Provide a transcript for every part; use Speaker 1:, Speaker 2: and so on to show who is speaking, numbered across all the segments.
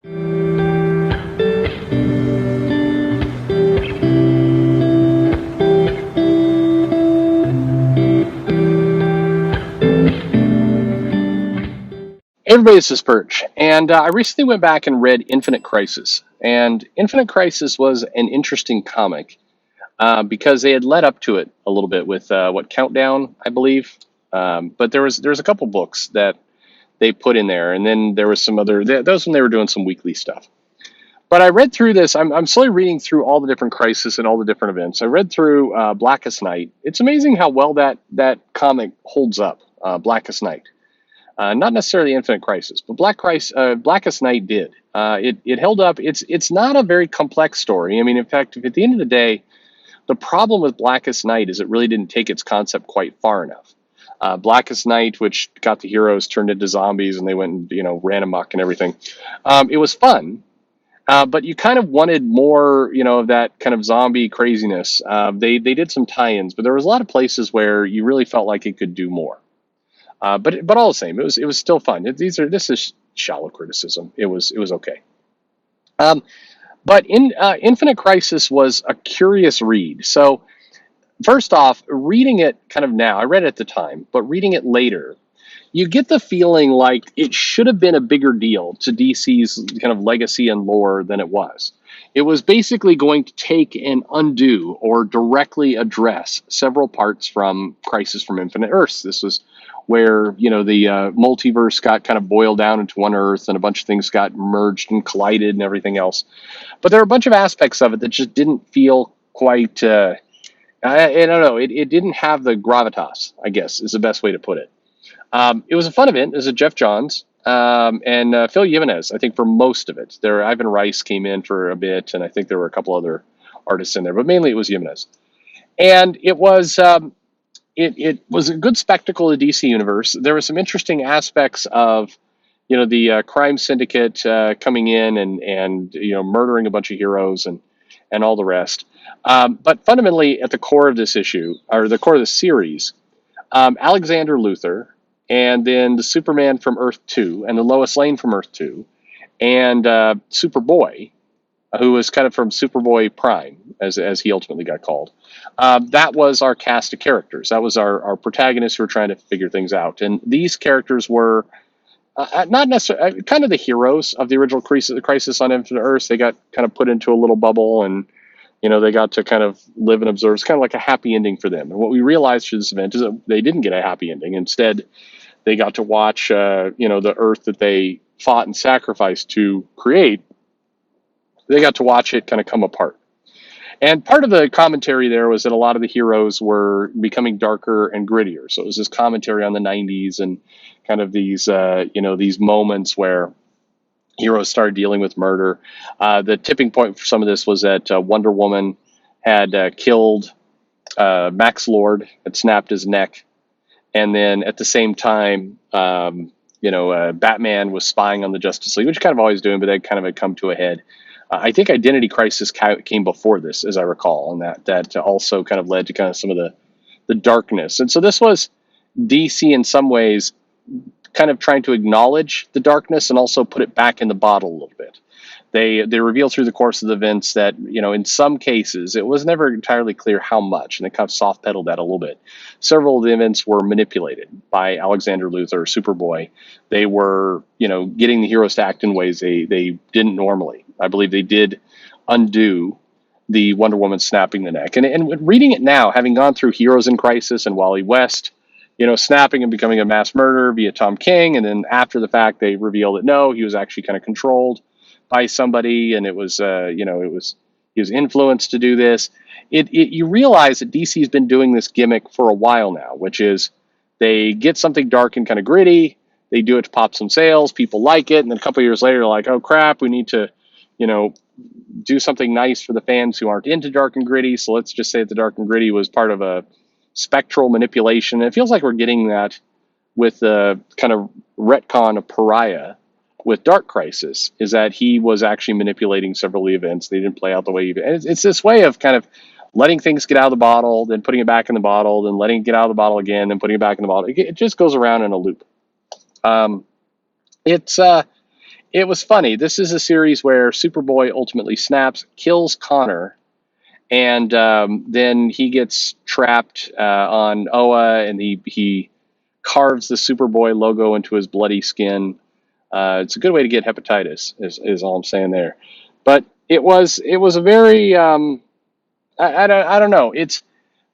Speaker 1: Hey everybody, this is Perch, and I recently went back and read Infinite Crisis. And Infinite Crisis was an interesting comic because they had led up to it a little bit with Countdown, I believe. But there was a couple books that they put in there, and then there was some other those when they were doing some weekly stuff. But I read through this. I'm slowly reading through all the different crises and all the different events. I read through Blackest Night. It's amazing how well that comic holds up. Blackest Night. Not necessarily Infinite Crisis, but Blackest Night did. It held up. It's not a very complex story. I mean, in fact, if at the end of the day, the problem with Blackest Night is it really didn't take its concept quite far enough. Blackest Night, which got the heroes turned into zombies and they went and ran amok and everything. It was fun, but you kind of wanted more, of that kind of zombie craziness. They did some tie-ins, but there was a lot of places where you really felt like it could do more. But all the same, it was still fun. This is shallow criticism. It was okay. Um, but Infinite Crisis was a curious read. So first off, reading it kind of now, I read it at the time, but reading it later, you get the feeling like it should have been a bigger deal to DC's kind of legacy and lore than it was. It was basically going to take and undo or directly address several parts from Crisis from Infinite Earths. This was where the multiverse got kind of boiled down into one Earth, and a bunch of things got merged and collided and everything else. But there are a bunch of aspects of it that just didn't feel quite. I don't know. It didn't have the gravitas, I guess, is the best way to put it. It was a fun event. It was a Jeff Johns and Phil Jimenez, I think, for most of it. Ivan Rice came in for a bit, and I think there were a couple other artists in there, but mainly it was Jimenez. And it was a good spectacle of the DC universe. There were some interesting aspects of the crime syndicate coming in and murdering a bunch of heroes and all the rest. But fundamentally, at the core of this issue, or the core of the series, Alexander Luthor, and then the Superman from Earth 2, and the Lois Lane from Earth 2, and Superboy, who was kind of from Superboy Prime, as he ultimately got called. That was our cast of characters. That was our protagonists who were trying to figure things out. And these characters were not necessarily kind of the heroes of the original Crisis on Infinite Earths. They got kind of put into a little bubble, and they got to kind of live and observe. It's kind of like a happy ending for them. And what we realized through this event is that they didn't get a happy ending. Instead, they got to watch, the Earth that they fought and sacrificed to create. They got to watch it kind of come apart. And part of the commentary there was that a lot of the heroes were becoming darker and grittier. So it was this commentary on the 90s and kind of these, these moments where heroes started dealing with murder. The tipping point for some of this was that Wonder Woman had killed Max Lord, had snapped his neck. And then at the same time, Batman was spying on the Justice League, which you kind of always doing, but that kind of had come to a head. I think Identity Crisis came before this, as I recall, and that also kind of led to kind of some of the darkness. And so this was DC in some ways kind of trying to acknowledge the darkness and also put it back in the bottle a little bit. They revealed through the course of the events that, in some cases, it was never entirely clear how much, and they kind of soft pedaled that a little bit. Several of the events were manipulated by Alexander Luthor, Superboy. They were, getting the heroes to act in ways they didn't normally. I believe they did undo the Wonder Woman snapping the neck. And reading it now, having gone through Heroes in Crisis and Wally West, snapping and becoming a mass murderer via Tom King, and then after the fact, they revealed that no, he was actually kind of controlled by somebody, and it was he was influenced to do this. You realize that DC's been doing this gimmick for a while now, which is they get something dark and kind of gritty, they do it to pop some sales, people like it, and then a couple of years later, they're like, oh crap, we need to, do something nice for the fans who aren't into dark and gritty. So let's just say that the dark and gritty was part of a spectral manipulation. And it feels like we're getting that with the kind of retcon of Pariah with Dark Crisis, is that he was actually manipulating several events. They didn't play out the way it's this way of kind of letting things get out of the bottle, then putting it back in the bottle, then letting it get out of the bottle again, then putting it back in the bottle. It just goes around in a loop. It's it was funny. This is a series where Superboy ultimately snaps, kills Connor, and then he gets trapped on Oa, and he carves the Superboy logo into his bloody skin. It's a good way to get hepatitis, is all I'm saying there. But it was a very I don't know.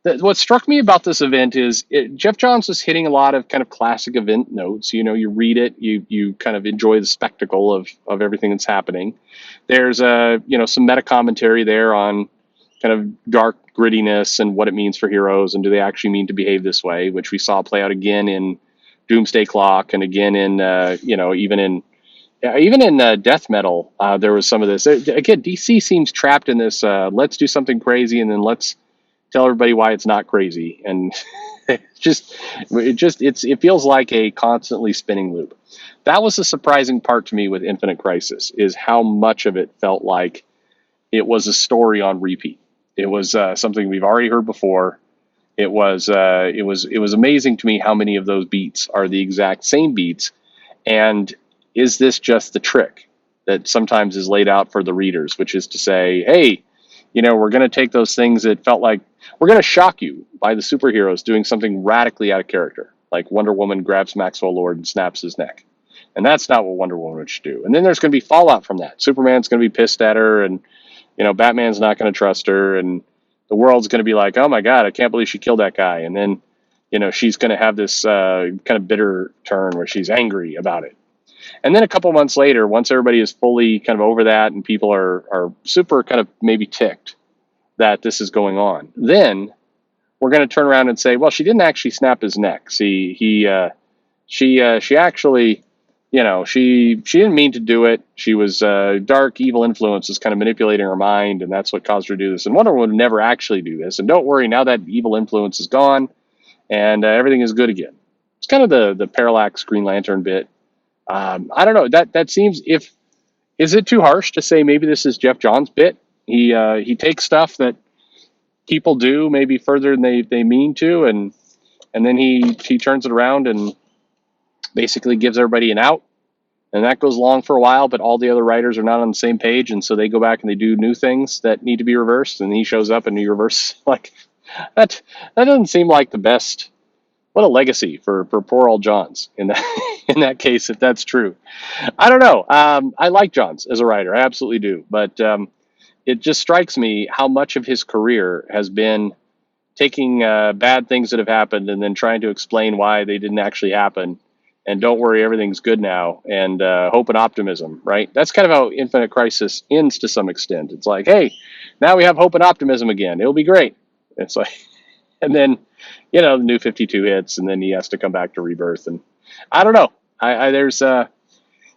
Speaker 1: What struck me about this event is Jeff Johns was hitting a lot of kind of classic event notes. You read it, you kind of enjoy the spectacle of everything that's happening. There's some meta commentary there on kind of dark grittiness and what it means for heroes, and do they actually mean to behave this way, which we saw play out again in Doomsday Clock, and again in even in death metal. There was some of this. Again, DC seems trapped in this. Let's do something crazy, and then let's tell everybody why it's not crazy, and it feels like a constantly spinning loop. That was the surprising part to me with Infinite Crisis, is how much of it felt like it was a story on repeat. It was something we've already heard before. It was amazing to me how many of those beats are the exact same beats, and is this just the trick that sometimes is laid out for the readers, which is to say, hey, we're going to take those things that felt like, we're going to shock you by the superheroes doing something radically out of character, like Wonder Woman grabs Maxwell Lord and snaps his neck. And that's not what Wonder Woman should do. And then there's going to be fallout from that. Superman's going to be pissed at her, and Batman's not going to trust her, and the world's going to be like, oh my God, I can't believe she killed that guy. And then, she's going to have this kind of bitter turn where she's angry about it. And then a couple months later, once everybody is fully kind of over that and people are super kind of maybe ticked that this is going on, then we're going to turn around and say, well, she didn't actually snap his neck. See, she actually, she didn't mean to do it. She was dark, evil influences kind of manipulating her mind, and that's what caused her to do this. And Wonder Woman would never actually do this. And don't worry, now that evil influence is gone, and everything is good again. It's kind of the Parallax Green Lantern bit. I don't know. That seems, is it too harsh to say maybe this is Jeff Johns' bit? He takes stuff that people do maybe further than they mean to, and then he turns it around and basically gives everybody an out, and that goes along for a while, but all the other writers are not on the same page, and so they go back and they do new things that need to be reversed, and he shows up and he reverses. Like, that doesn't seem like the best. What a legacy for poor old Johns in that case, if that's true. I don't know. I like Johns as a writer, I absolutely do, but it just strikes me how much of his career has been taking bad things that have happened and then trying to explain why they didn't actually happen. And don't worry, everything's good now. And hope and optimism, right? That's kind of how Infinite Crisis ends to some extent. It's like, hey, now we have hope and optimism again. It'll be great. It's like, and then, the New 52 hits, and then he has to come back to Rebirth. And I don't know.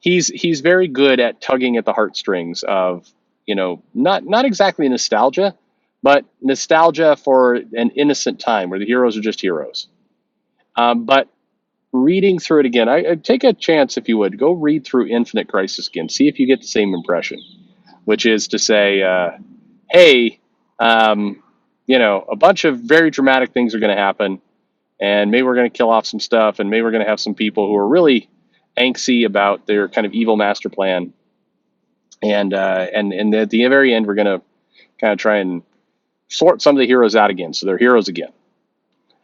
Speaker 1: He's very good at tugging at the heartstrings of, not exactly nostalgia, but nostalgia for an innocent time where the heroes are just heroes. But reading through it again, I take a chance, if you would, go read through Infinite Crisis again, see if you get the same impression, which is to say, hey, a bunch of very dramatic things are going to happen, and maybe we're going to kill off some stuff, and maybe we're going to have some people who are really angsty about their kind of evil master plan, and at the very end, we're going to kind of try and sort some of the heroes out again, so they're heroes again.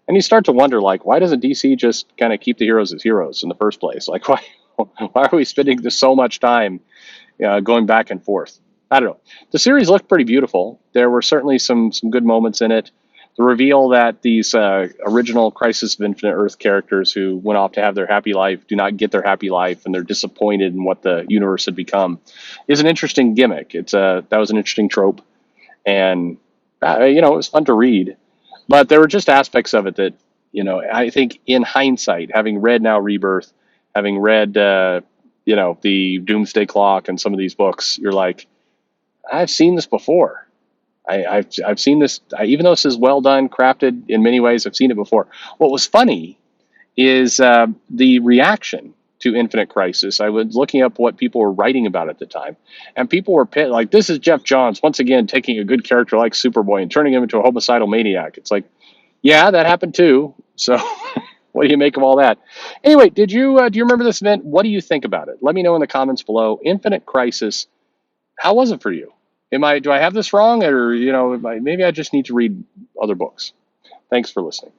Speaker 1: And you start to wonder, like, why doesn't DC just kind of keep the heroes as heroes in the first place? Like, why are we spending so much time going back and forth? I don't know. The series looked pretty beautiful. There were certainly some good moments in it. The reveal that these original Crisis of Infinite Earth characters who went off to have their happy life do not get their happy life, and they're disappointed in what the universe had become, is an interesting gimmick. That was an interesting trope, and it was fun to read. But there were just aspects of it that, I think in hindsight, having read now Rebirth, having read, the Doomsday Clock and some of these books, you're like, I've seen this before. I've seen this, even though this is well done, crafted in many ways, I've seen it before. What was funny is the reaction to Infinite Crisis. I was looking up what people were writing about at the time, and people were like, this is Jeff Johns once again taking a good character like Superboy and turning him into a homicidal maniac. It's like, yeah, that happened too. So What do you make of all that? Anyway, do you remember this event? What do you think about it? Let me know in the comments below. Infinite Crisis. How was it for you? Do I have this wrong, or maybe I just need to read other books? Thanks for listening.